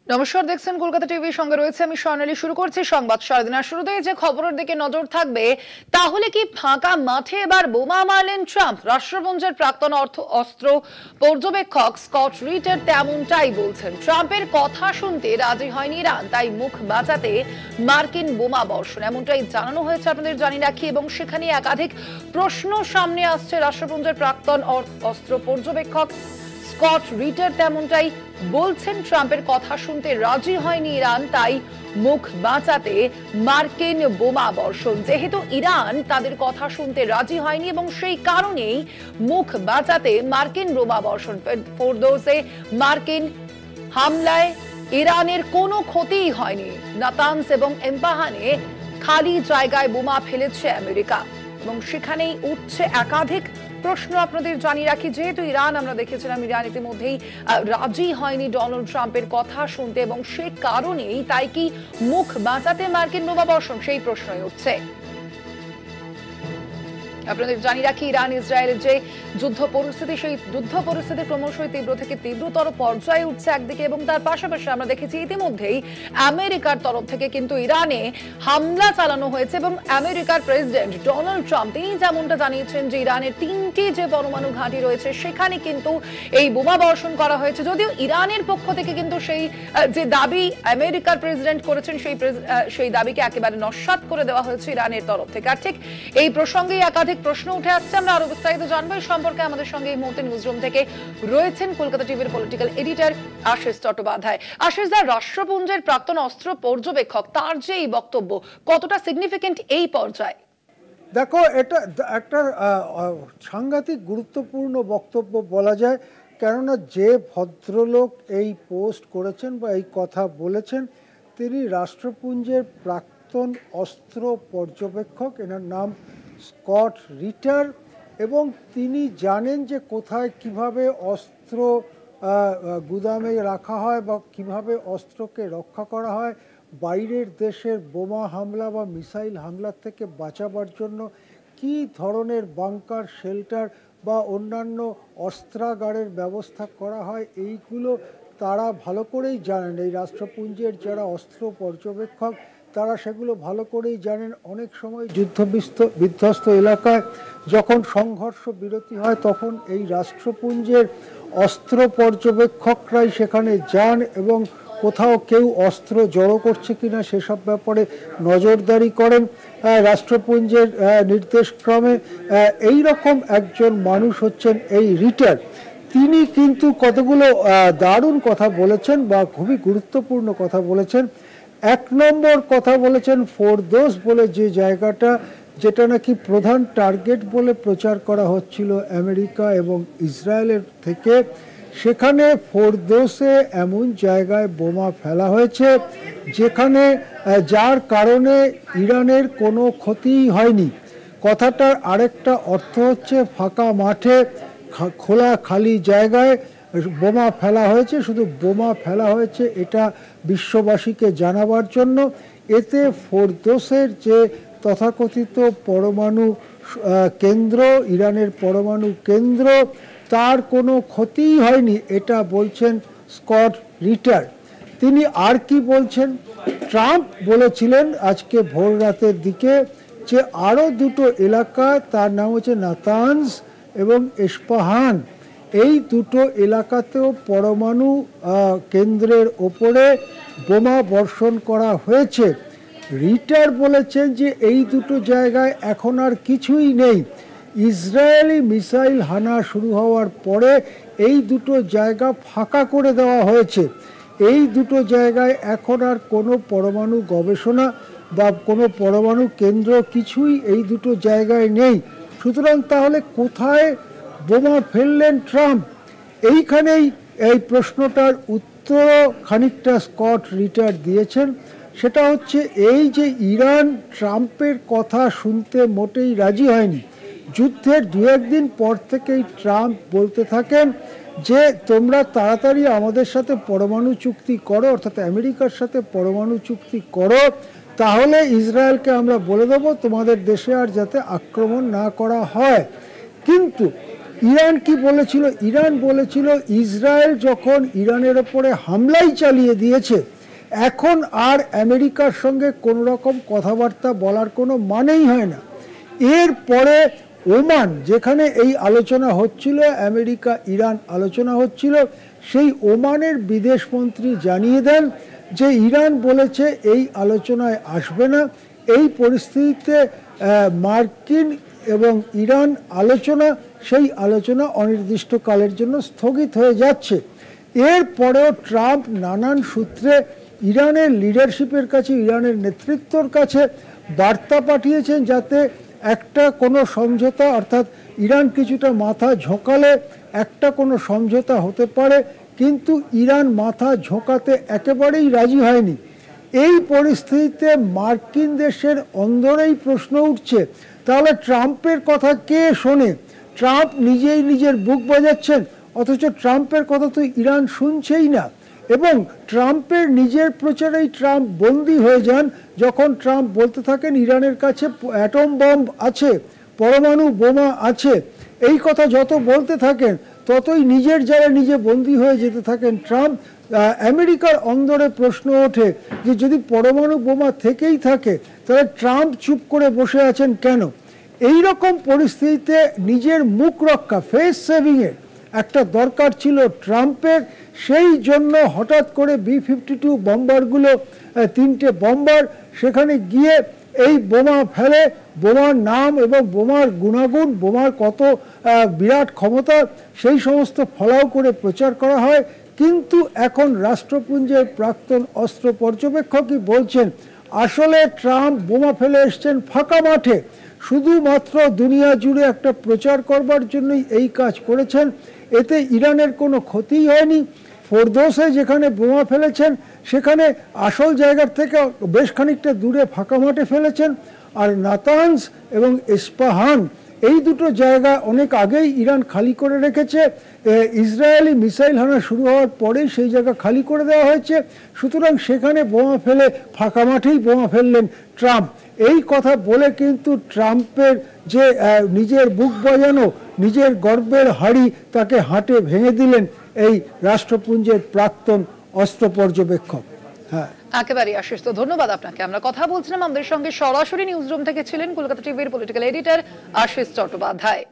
নমস্কার, দেখছেন কলকাতা টিভির সঙ্গে রয়েছে আমি স্বর্ণালী। শুরু করছি সংবাদ সারাদিনের শুরুতেই যে খবরের দিকে নজর থাকবে, তাহলে কি ফাঁকা মাঠে এবার বোমা মারলেন ট্রাম্প? রাষ্ট্রপুঞ্জের প্রাক্তন অস্ত্র পর্যবেক্ষক স্কট রিটার তেমনটাই বলছেন। ট্রাম্পের কথা শুনতে রাজি হয়নি ইরান, তাই মুখ বাঁচাতে মার্কিন বোমা বর্ষণ, এমনটাই জানানো হয়েছে আপনাদের জানিয়ে রাখি। এবং সেখানে একাধিক প্রশ্ন সামনে আসছে। রাষ্ট্রপুঞ্জের প্রাক্তন অস্ত্র পর্যবেক্ষক স্কট রিটার তেমনটাই বলছেন, ট্রাম্পের কথা শুনতে রাজি হয়নি ইরান, তাই মুখ বাঁচাতে মার্কিন বোমা বর্ষণ। যেহেতু ইরান তাদের কথা শুনতে রাজি হয়নি এবং সেই কারণেই মুখ বাঁচাতে মার্কিন বোমা বর্ষণ। ফোরদোসে মার্কিন হামলায় ইরানের কোনো ক্ষতিই হয়নি। নাতানস এবং এম্পাহানে খালি জায়গায় বোমা ফেলেছে আমেরিকা এবং সেখানেই উঠছে একাধিক প্রশ্ন। আপনাদের জানিয়ে রাখি, যেহেতু ইরান, আমরা দেখেছিলাম ইরান ইতিমধ্যেই রাজি হয়নি ডোনাল্ড ট্রাম্পের কথা শুনতে এবং সে কারণেই তাই কি মুখ বাঁচাতে মার্কিন বোমা বর্ষণ, সেই প্রশ্নই উঠছে। আপনাদের জানিয়ে রাখি, ইরান ইসরায়েলের যে যুদ্ধ পরিস্থিতি, সেই যুদ্ধ পরিস্থিতি ক্রমশই তীব্র থেকে তীব্রতর পর্যায়ে উঠছে একদিকে, এবং তার পাশাপাশি আমরা দেখেছি ইতিমধ্যেই আমেরিকার তরফ থেকে কিন্তু ইরানে হামলা চালানো হয়েছে এবং আমেরিকার প্রেসিডেন্ট ডোনাল্ড ট্রাম্প তিনি যেমনটা জানিয়েছেন যে ইরানের 3টি যে পরমাণু ঘাঁটি রয়েছে সেখানে কিন্তু এই বোমা বর্ষণ করা হয়েছে। যদিও ইরানের পক্ষ থেকে কিন্তু সেই যে দাবি আমেরিকার প্রেসিডেন্ট করেছেন সেই দাবিকে একেবারে নস্যাৎ করে দেওয়া হয়েছে ইরানের তরফ থেকে। আর ঠিক এই প্রসঙ্গে একাধিক প্রশ্ন উঠে আসছে, আমরা আরো বিস্তারিত জানবো এই সম্পর্কে। আমাদের সঙ্গে এই মুহূর্তে নিউজরুম থেকে রয়েছেন কলকাতা টিভির পলিটিক্যাল এডিটর আশিস চট্টোপাধ্যায়। আশিস দা, রাষ্ট্রপুঞ্জের প্রাক্তন অস্ত্র পর্যবেক্ষক, তার যে এই বক্তব্য কতটা সিগনিফিকেন্ট এই পর্যায়ে? দেখো, এটা একটা সাংঘাতিক গুরুত্বপূর্ণ বক্তব্য বলা যায়, কেননা যে ভদ্রলোক এই পোস্ট করেছেন বা এই কথা বলেছেন তিনি রাষ্ট্রপুঞ্জের প্রাক্তন অস্ত্র পর্যবেক্ষক, এনার নাম স্কট রিটার, এবং তিনি জানেন যে কোথায় কিভাবে অস্ত্র গুদামে রাখা হয় বা কিভাবে অস্ত্রকে রক্ষা করা হয়, বাইরের দেশের বোমা হামলা বা মিসাইল হামলার থেকে বাঁচাবার জন্য কি ধরনের বাংকার, শেল্টার বা অন্যান্য অস্ত্রাগারের ব্যবস্থা করা হয়, এইগুলো তারা ভালো করেই জানেন। এই রাষ্ট্রপুঞ্জের যারা অস্ত্র পর্যবেক্ষক তারা সেগুলো ভালো করেই জানেন। অনেক সময় বিধ্বস্ত এলাকায় যখন সংঘর্ষ বিরতি হয় তখন এই রাষ্ট্রপুঞ্জের অস্ত্র পর্যবেক্ষকরাই সেখানে যান এবং কোথাও কেউ অস্ত্র জড়ো করছে কিনা সেসব ব্যাপারে নজরদারি করেন। রাষ্ট্রপুঞ্জের নির্দেশক্রমে এই রকম একজন মানুষ হচ্ছেন এই রিটার। তিনি কিন্তু কতগুলো দারুণ কথা বলেছেন বা খুবই গুরুত্বপূর্ণ কথা বলেছেন। 1 নম্বর কথা বলেছেন ফোরদোস বলে যে জায়গাটা, যেটা নাকি প্রধান টার্গেট বলে প্রচার করা হচ্ছিল আমেরিকা এবং ইসরায়েলের থেকে, সেখানে ফোরদোসে এমন জায়গায় বোমা ফেলা হয়েছে যেখানে যার কারণে ইরানের কোনো ক্ষতিই হয়নি। কথাটার আরেকটা অর্থ হচ্ছে ফাঁকা মাঠে, খোলা খালি জায়গায় বোমা ফেলা হয়েছে, শুধু বোমা ফেলা হয়েছে এটা বিশ্ববাসীকে জানাবার জন্য। এতে ফোরদোসের যে তথাকথিত পরমাণু কেন্দ্র, ইরানের পরমাণু কেন্দ্র, তার কোনো ক্ষতিই হয়নি, এটা বলছেন স্কট রিটার। তিনি আর কি বলছেন? ট্রাম্প বলেছিলেন আজকে ভোর রাতের দিকে যে আরও 2টো এলাকা, তার নাম হচ্ছে নাতানস এবং ইস্পাহান, এই 2টো এলাকাতেও পরমাণু কেন্দ্রের ওপরে বোমা বর্ষণ করা হয়েছে। রিটার বলেছেন যে এই 2টো জায়গায় এখন আর কিছুই নেই। ইসরায়েলি মিসাইল হানা শুরু হওয়ার পরে এই 2টো জায়গা ফাঁকা করে দেওয়া হয়েছে। এই 2টো জায়গায় এখন আর কোনো পরমাণু গবেষণা বা কোনো পরমাণু কেন্দ্র কিছুই এই 2টো জায়গায় নেই। সুতরাং তাহলে কোথায় বোমা ফেললেন ট্রাম্প? এইখানেই এই প্রশ্নটার উত্তর খানিকটা স্কট রিটার দিয়েছেন। সেটা হচ্ছে এই যে ইরান ট্রাম্পের কথা শুনতে মোটেই রাজি হয়নি। যুদ্ধের 2-1 দিন পর থেকেই ট্রাম্প বলতে থাকেন যে তোমরা তাড়াতাড়ি আমাদের সাথে পরমাণু চুক্তি করো, অর্থাৎ আমেরিকার সাথে পরমাণু চুক্তি করো, তাহলে ইসরায়েলকে আমরা বলে দেবো তোমাদের দেশে আর যাতে আক্রমণ না করা হয়। কিন্তু ইরান কি বলেছিল? ইরান বলেছিল ইসরায়েল যখন ইরানের ওপরে হামলাই চালিয়ে দিয়েছে, এখন আর আমেরিকার সঙ্গে কোনো রকম কথাবার্তা বলার কোনো মানেই হয় না। এরপরে ওমান, যেখানে এই আলোচনা হচ্ছিল, আমেরিকা ইরান আলোচনা হচ্ছিল, সেই ওমানের বিদেশমন্ত্রী জানিয়ে দেন যে ইরান বলেছে এই আলোচনায় আসবে না। এই পরিস্থিতিতে মার্কিন এবং ইরান আলোচনা, সেই আলোচনা অনির্দিষ্টকালের জন্য স্থগিত হয়ে যাচ্ছে। এরপরেও ট্রাম্প নানান সূত্রে ইরানের লিডারশিপের কাছে, ইরানের নেতৃত্বর কাছে বার্তা পাঠিয়েছেন যাতে একটা কোনো সমঝোতা, অর্থাৎ ইরান কিছুটা মাথা ঝোঁকালে একটা কোনো সমঝোতা হতে পারে, কিন্তু ইরান মাথা ঝোঁকাতে একেবারেই রাজি হয়নি। এই পরিস্থিতিতে মার্কিন দেশের অন্দরেই প্রশ্ন উঠছে, তাহলে ট্রাম্পের কথা কে শোনে? ট্রাম্প নিজেই নিজের বুক বাজাচ্ছেন, অথচ ট্রাম্পের কথা তো ইরান শুনছেই না। এবং ট্রাম্পের নিজের প্রচারেই ট্রাম্প বন্দী হয়ে যান, যখন ট্রাম্প বলতে থাকেন ইরানের কাছে অ্যাটম বম্ব আছে, পরমাণু বোমা আছে। এই কথা যত বলতে থাকেন ততই নিজের জায়গায় নিজে বন্দী হয়ে যেতে থাকেন ট্রাম্প। আমেরিকার অন্দরে প্রশ্ন ওঠে যে যদি পরমাণু বোমা থেকেই থাকে তাহলে ট্রাম্প চুপ করে বসে আছেন কেন? এই রকম পরিস্থিতিতে নিজের মুখ রক্ষা, ফেস সেভিংয়ের একটা দরকার ছিল ট্রাম্পের। সেই জন্য হঠাৎ করে B-52 বম্বারগুলো, 3টে বম্বার সেখানে গিয়ে এই বোমা ফেলে, বোমার নাম এবং বোমার গুণাগুণ, বোমার কত বিরাট ক্ষমতা, সেই সমস্ত ফলাও করে প্রচার করা হয়। কিন্তু এখন রাষ্ট্রপুঞ্জের প্রাক্তন অস্ত্র পর্যবেক্ষকই বলছেন আসলে ট্রাম্প বোমা ফেলে এসছেন ফাঁকা মাঠে, শুধুমাত্র দুনিয়া জুড়ে একটা প্রচার করবার জন্যই এই কাজ করেছেন। এতে ইরানের কোনো ক্ষতিই হয়নি। ফোরদোসে যেখানে বোমা ফেলেছেন সেখানে আসল জায়গার থেকে বেশ খানিকটা দূরে ফাঁকা মাঠে ফেলেছেন। আর নাতানজ এবং ইস্পাহান, এই দুটো জায়গা অনেক আগেই ইরান খালি করে রেখেছে। ইসরায়েলি মিসাইল হানা শুরু হওয়ার পরেই সেই জায়গা খালি করে দেওয়া হয়েছে। সুতরাং সেখানে বোমা ফেলে ফাঁকা মাঠেই বোমা ফেললেন ট্রাম্প। এই কথা বলে কিন্তু ট্রাম্পের যে নিজের বুক বাজানো, নিজের গর্বের হাড়ি, তাকে হাঁটে ভেঙে দিলেন এই রাষ্ট্রপুঞ্জের প্রাক্তন অস্ত্র পর্যবেক্ষক। হ্যাঁ, একেবারে আশিস, তো ধন্যবাদ আপনাকে। আমরা কথা বলছিলাম, আমাদের সঙ্গে সরাসরি নিউজ রুম থেকে ছিলেন কলকাতা টিভির পলিটিক্যাল এডিটর আশিস চট্টোপাধ্যায়।